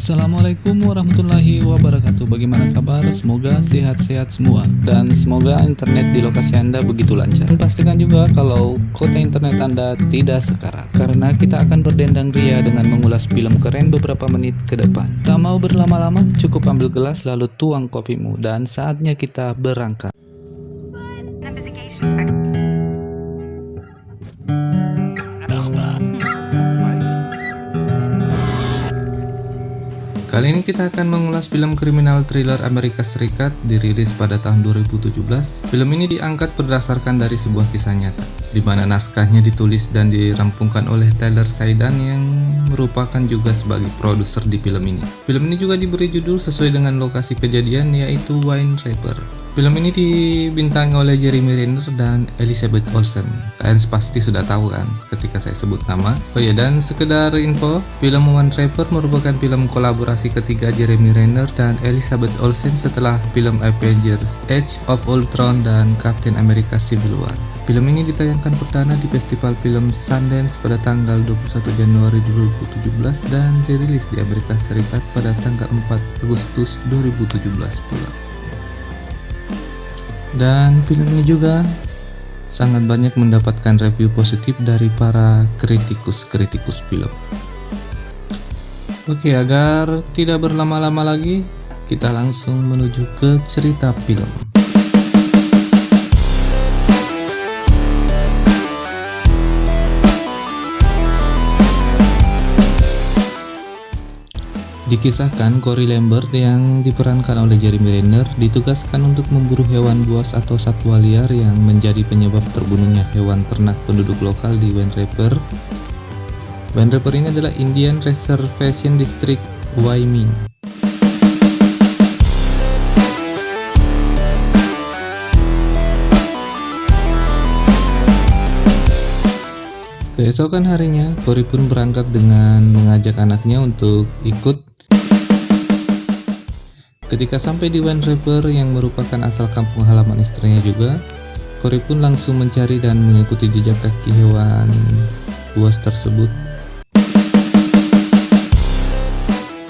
Assalamualaikum warahmatullahi wabarakatuh. Bagaimana kabar? Semoga sehat-sehat semua. Dan semoga internet di lokasi Anda begitu lancar. Dan pastikan juga kalau kuota internet Anda tidak sekarat, karena kita akan berdendang ria dengan mengulas film keren beberapa menit ke depan. Tak mau berlama-lama, cukup ambil gelas lalu tuang kopimu. Dan saatnya kita berangkat. Kali ini kita akan mengulas film kriminal thriller Amerika Serikat dirilis pada tahun 2017. Film ini diangkat berdasarkan dari sebuah kisah nyata, di mana naskahnya ditulis dan dirampungkan oleh Taylor Sheridan yang merupakan juga sebagai produser di film ini. Film ini juga diberi judul sesuai dengan lokasi kejadian, yaitu Wind River. Film ini dibintangi oleh Jeremy Renner dan Elizabeth Olsen. Kalian pasti sudah tahu kan ketika saya sebut nama. Oh ya, dan sekedar info, film Wind River merupakan film kolaborasi ketiga Jeremy Renner dan Elizabeth Olsen setelah film Avengers, Age of Ultron dan Captain America Civil War. Film ini ditayangkan perdana di Festival Film Sundance pada tanggal 21 Januari 2017 dan dirilis di Amerika Serikat pada tanggal 4 Agustus 2017 pula. Dan film ini juga sangat banyak mendapatkan review positif dari para kritikus film. Oke, agar tidak berlama-lama lagi, kita langsung menuju ke cerita film. Dikisahkan Cory Lambert yang diperankan oleh Jeremy Renner ditugaskan untuk memburu hewan buas atau satwa liar yang menjadi penyebab terbunuhnya hewan ternak penduduk lokal di Wind River. Wind River ini adalah Indian Reservation District, Wyoming. Keesokan harinya, Cory pun berangkat dengan mengajak anaknya untuk ikut. Ketika sampai di Wind River yang merupakan asal kampung halaman istrinya juga, Cory pun langsung mencari dan mengikuti jejak kaki hewan buas tersebut.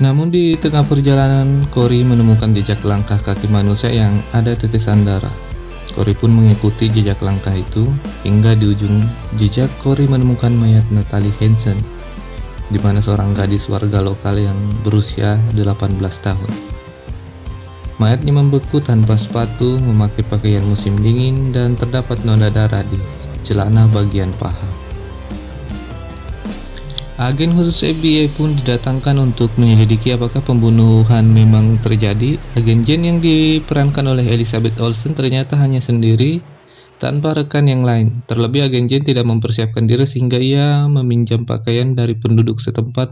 Namun di tengah perjalanan, Cory menemukan jejak langkah kaki manusia yang ada tetesan darah. Cory pun mengikuti jejak langkah itu hingga di ujung jejak Cory menemukan mayat Natalie Hansen, di mana seorang gadis warga lokal yang berusia 18 tahun. Mayatnya membeku tanpa sepatu, memakai pakaian musim dingin, dan terdapat noda darah di celana bagian paha. Agen khusus FBI pun didatangkan untuk menyelidiki apakah pembunuhan memang terjadi. Agen Jane yang diperankan oleh Elizabeth Olsen ternyata hanya sendiri tanpa rekan yang lain. Terlebih agen Jane tidak mempersiapkan diri sehingga ia meminjam pakaian dari penduduk setempat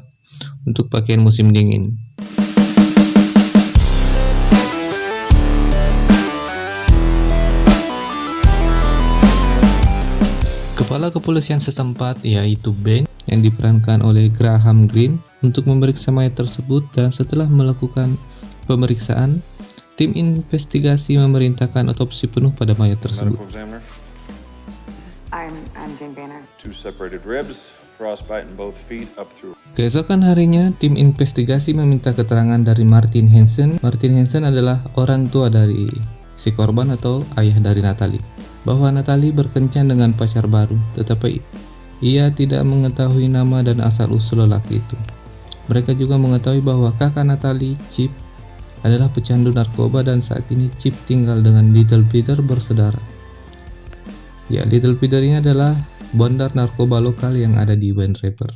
untuk pakaian musim dingin. Kepala kepolisian setempat, yaitu Ben, yang diperankan oleh Graham Greene, untuk memeriksa mayat tersebut, dan setelah melakukan pemeriksaan, tim investigasi memerintahkan otopsi penuh pada mayat tersebut. Keesokan harinya, tim investigasi meminta keterangan dari Martin Hansen. Martin Hansen adalah orang tua dari si korban atau ayah dari Natalie, bahwa Natalie berkencan dengan pacar baru, tetapi ia tidak mengetahui nama dan asal-usul lelaki itu. Mereka juga mengetahui bahwa kakak Natalie, Chip, adalah pecandu narkoba dan saat ini Chip tinggal dengan Little Peter bersaudara. Ya, Little Peter ini adalah bandar narkoba lokal yang ada di Wind River.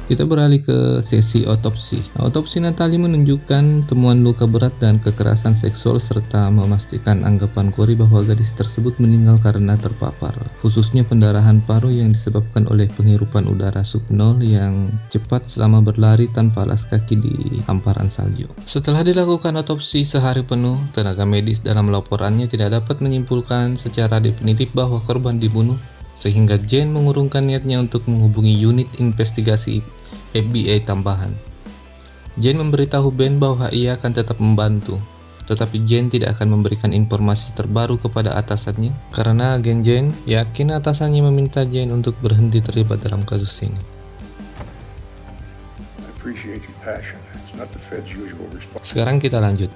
Kita beralih ke sesi otopsi. Otopsi Natalie menunjukkan temuan luka berat dan kekerasan seksual serta memastikan anggapan Cory bahwa gadis tersebut meninggal karena terpapar, khususnya pendarahan paru yang disebabkan oleh penghirupan udara subnol yang cepat selama berlari tanpa alas kaki di hamparan salju. Setelah dilakukan otopsi sehari penuh, tenaga medis dalam laporannya tidak dapat menyimpulkan secara definitif bahwa korban dibunuh, sehingga Jane mengurungkan niatnya untuk menghubungi unit investigasi FBI tambahan. Jane memberitahu Ben bahwa ia akan tetap membantu, tetapi Jane tidak akan memberikan informasi terbaru kepada atasannya karena agen Jane yakin atasannya meminta Jane untuk berhenti terlibat dalam kasus ini. Sekarang kita lanjut.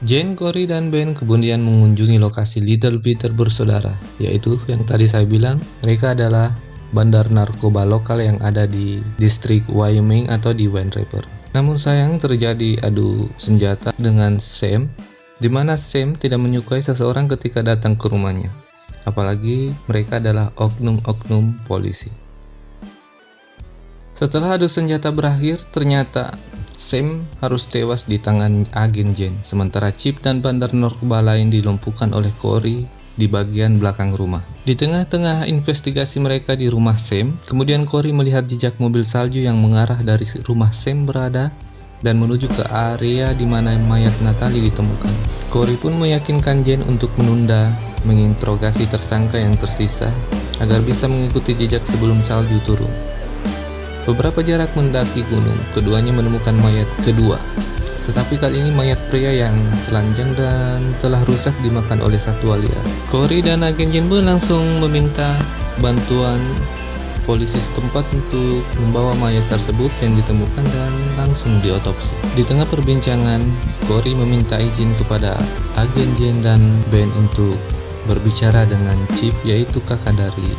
Jane, Cory, dan Ben kemudian mengunjungi lokasi Little Peter bersaudara, yaitu yang tadi saya bilang mereka adalah bandar narkoba lokal yang ada di distrik Wyoming atau di Wind River. Namun sayang terjadi adu senjata dengan Sam, di mana Sam tidak menyukai seseorang ketika datang ke rumahnya, apalagi mereka adalah oknum-oknum polisi. Setelah adu senjata berakhir, ternyata Sam harus tewas di tangan agen Jane, sementara Chip dan bandar narkoba lain dilumpuhkan oleh Cory di bagian belakang rumah. Di tengah-tengah investigasi mereka di rumah Sam, kemudian Cory melihat jejak mobil salju yang mengarah dari rumah Sam berada dan menuju ke area di mana mayat Natalie ditemukan. Cory pun meyakinkan Jane untuk menunda menginterogasi tersangka yang tersisa agar bisa mengikuti jejak sebelum salju turun. Beberapa jarak mendaki gunung, keduanya menemukan mayat kedua. Tetapi kali ini mayat pria yang telanjang dan telah rusak dimakan oleh satwa liar. Cory dan agen Jane pun langsung meminta bantuan polisi setempat untuk membawa mayat tersebut yang ditemukan dan langsung diotopsi. Di tengah perbincangan, Cory meminta izin kepada agen Jane dan Ben untuk berbicara dengan Chip, yaitu kakak dari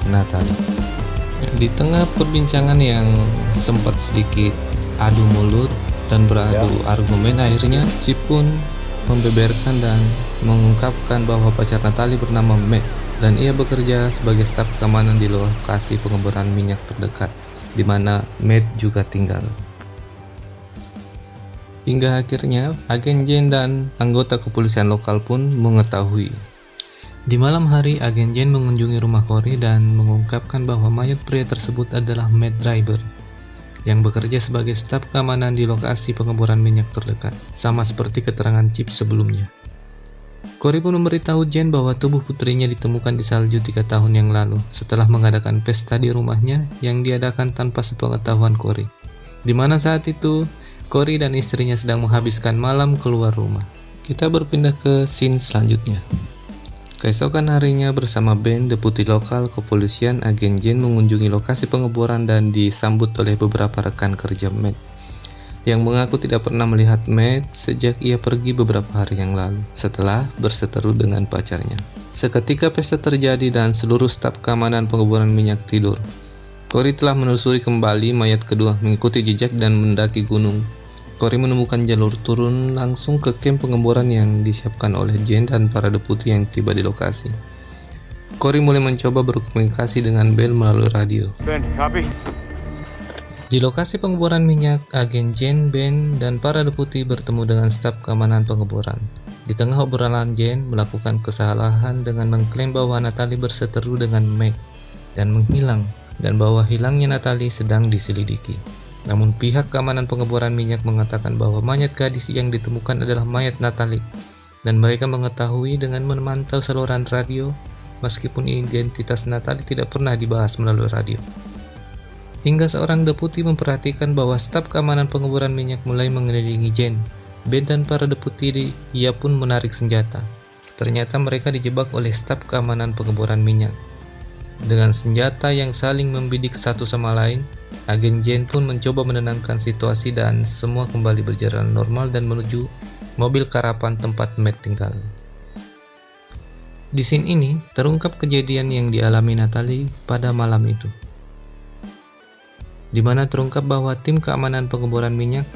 Natalie. Di tengah perbincangan yang sempat sedikit adu mulut dan beradu argumen, akhirnya Chip pun membeberkan dan mengungkapkan bahwa pacar Natalie bernama Matt dan ia bekerja sebagai staf keamanan di lokasi pengeboran minyak terdekat di mana Matt juga tinggal. Hingga akhirnya agen Jane dan anggota kepolisian lokal pun mengetahui. Di malam hari, agen Jane mengunjungi rumah Cory dan mengungkapkan bahwa mayat pria tersebut adalah Matt Driver yang bekerja sebagai staf keamanan di lokasi pengeboran minyak terdekat, sama seperti keterangan Chip sebelumnya. Cory pun memberitahu Jane bahwa tubuh putrinya ditemukan di salju 3 tahun yang lalu setelah mengadakan pesta di rumahnya yang diadakan tanpa sepengetahuan Cory, di mana saat itu Cory dan istrinya sedang menghabiskan malam keluar rumah. Kita berpindah ke scene selanjutnya. Keesokan harinya bersama Ben, deputi lokal kepolisian, agen Jane mengunjungi lokasi pengeboran dan disambut oleh beberapa rekan kerja Matt yang mengaku tidak pernah melihat Matt sejak ia pergi beberapa hari yang lalu setelah berseteru dengan pacarnya. Seketika pesta terjadi dan seluruh staf keamanan pengeboran minyak tidur, Cory telah menelusuri kembali mayat kedua, mengikuti jejak dan mendaki gunung. Cory menemukan jalur turun langsung ke kamp pengeboran yang disiapkan oleh Jane dan para deputi yang tiba di lokasi. Cory mulai mencoba berkomunikasi dengan Bell melalui radio. Ben, copy. Di lokasi pengeboran minyak, agen Jane, Ben, dan para deputi bertemu dengan staf keamanan pengeboran. Di tengah obrolan, Jane melakukan kesalahan dengan mengklaim bahwa Natalie berseteru dengan Matt dan menghilang, dan bahwa hilangnya Natalie sedang diselidiki. Namun pihak keamanan pengeboran minyak mengatakan bahwa mayat gadis yang ditemukan adalah mayat Natalie dan mereka mengetahui dengan memantau saluran radio meskipun identitas Natalie tidak pernah dibahas melalui radio. Hingga seorang deputi memperhatikan bahwa staf keamanan pengeboran minyak mulai mengelilingi Jane. Ben dan para deputi ia pun menarik senjata. Ternyata mereka dijebak oleh staf keamanan pengeboran minyak. Dengan senjata yang saling membidik satu sama lain, agen Jane pun mencoba menenangkan situasi dan semua kembali berjalan normal dan menuju mobil karavan tempat Matt tinggal. Di scene ini terungkap kejadian yang dialami Natalie pada malam itu, di mana terungkap bahwa tim keamanan pengeboran minyak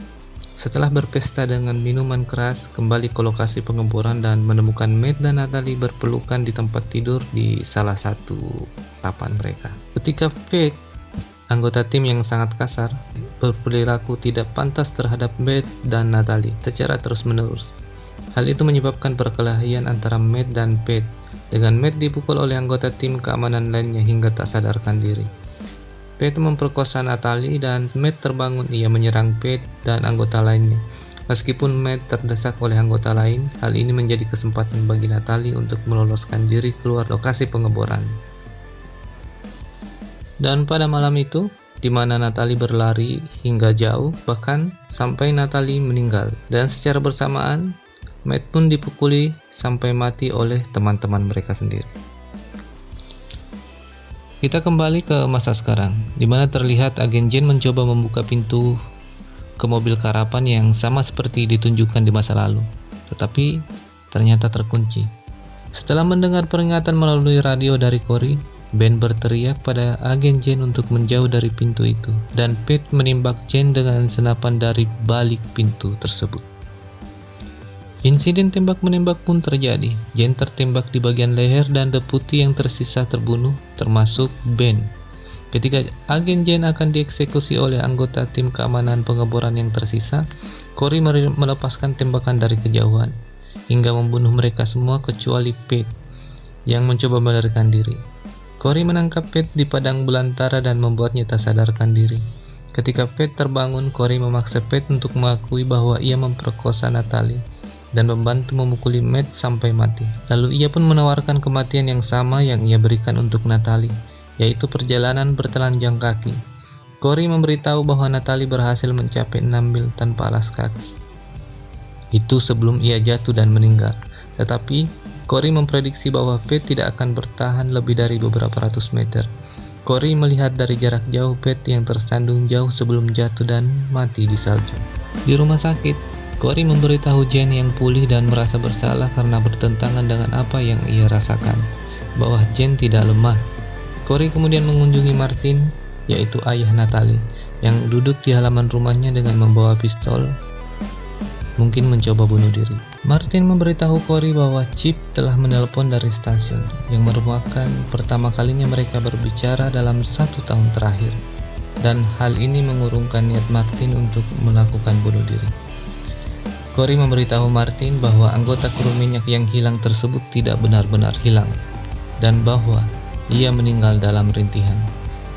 setelah berpesta dengan minuman keras kembali ke lokasi pengeboran dan menemukan Matt dan Natalie berpelukan di tempat tidur di salah satu papan mereka. Ketika Matt, anggota tim yang sangat kasar, berperilaku tidak pantas terhadap Matt dan Natalie secara terus-menerus. Hal itu menyebabkan perkelahian antara Matt dan Pat, dengan Matt dipukul oleh anggota tim keamanan lainnya hingga tak sadarkan diri. Pat memperkosa Natalie dan Matt terbangun, ia menyerang Pat dan anggota lainnya. Meskipun Matt terdesak oleh anggota lain, hal ini menjadi kesempatan bagi Natalie untuk meloloskan diri keluar lokasi pengeboran. Dan pada malam itu, di mana Natalie berlari hingga jauh, bahkan sampai Natalie meninggal. Dan secara bersamaan, Matt pun dipukuli sampai mati oleh teman-teman mereka sendiri. Kita kembali ke masa sekarang, di mana terlihat agen Jane mencoba membuka pintu ke mobil karavan yang sama seperti ditunjukkan di masa lalu, tetapi ternyata terkunci. Setelah mendengar peringatan melalui radio dari Corey, Ben berteriak pada agen Jane untuk menjauh dari pintu itu, dan Pete menembak Jane dengan senapan dari balik pintu tersebut. Insiden tembak-menembak pun terjadi. Jane tertembak di bagian leher dan deputi yang tersisa terbunuh, termasuk Ben. Ketika agen Jane akan dieksekusi oleh anggota tim keamanan pengeboran yang tersisa, Corey melepaskan tembakan dari kejauhan, hingga membunuh mereka semua kecuali Pete, yang mencoba melarikan diri. Corey menangkap Pete di padang belantara dan membuatnya tak sadarkan diri. Ketika Pete terbangun, Corey memaksa Pete untuk mengakui bahwa ia memperkosa Natalie dan membantu memukuli Matt sampai mati. Lalu ia pun menawarkan kematian yang sama yang ia berikan untuk Natalie, yaitu perjalanan bertelanjang kaki. Corey memberitahu bahwa Natalie berhasil mencapai 6 mil tanpa alas kaki. Itu sebelum ia jatuh dan meninggal. Tetapi Corey memprediksi bahwa Pete tidak akan bertahan lebih dari beberapa ratus meter. Corey melihat dari jarak jauh Pete yang tersandung jauh sebelum jatuh dan mati di salju. Di rumah sakit, Corey memberitahu Jane yang pulih dan merasa bersalah karena bertentangan dengan apa yang ia rasakan, bahwa Jane tidak lemah. Corey kemudian mengunjungi Martin, yaitu ayah Natalie, yang duduk di halaman rumahnya dengan membawa pistol, mungkin mencoba bunuh diri. Martin memberitahu Corey bahwa Chip telah menelpon dari stasiun, yang merupakan pertama kalinya mereka berbicara dalam 1 tahun terakhir, dan hal ini mengurungkan niat Martin untuk melakukan bunuh diri. Corey memberitahu Martin bahwa anggota kru minyak yang hilang tersebut tidak benar-benar hilang, dan bahwa ia meninggal dalam rintihan.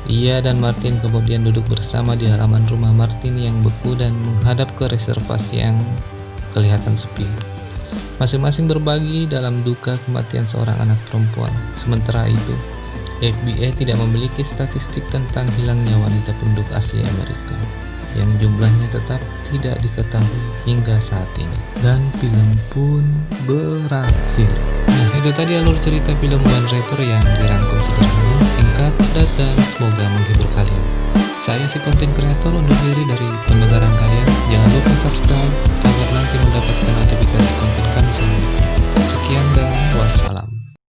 Ia dan Martin kemudian duduk bersama di halaman rumah Martin yang beku dan menghadap ke reservasi yang kelihatan sepi. Masing-masing berbagi dalam duka kematian seorang anak perempuan. Sementara itu, FBI tidak memiliki statistik tentang hilangnya wanita penduduk asli Amerika, yang jumlahnya tetap tidak diketahui hingga saat ini. Dan film pun berakhir. Nah, itu tadi alur cerita film One Rapper yang dirangkum sederhana, singkat, padat, dan semoga menghibur kalian. Saya si konten kreator undur diri dari pendengaran kalian. Jangan lupa subscribe agar nanti mendapatkan notifikasi konten kami selanjutnya. Sekian dan wassalam.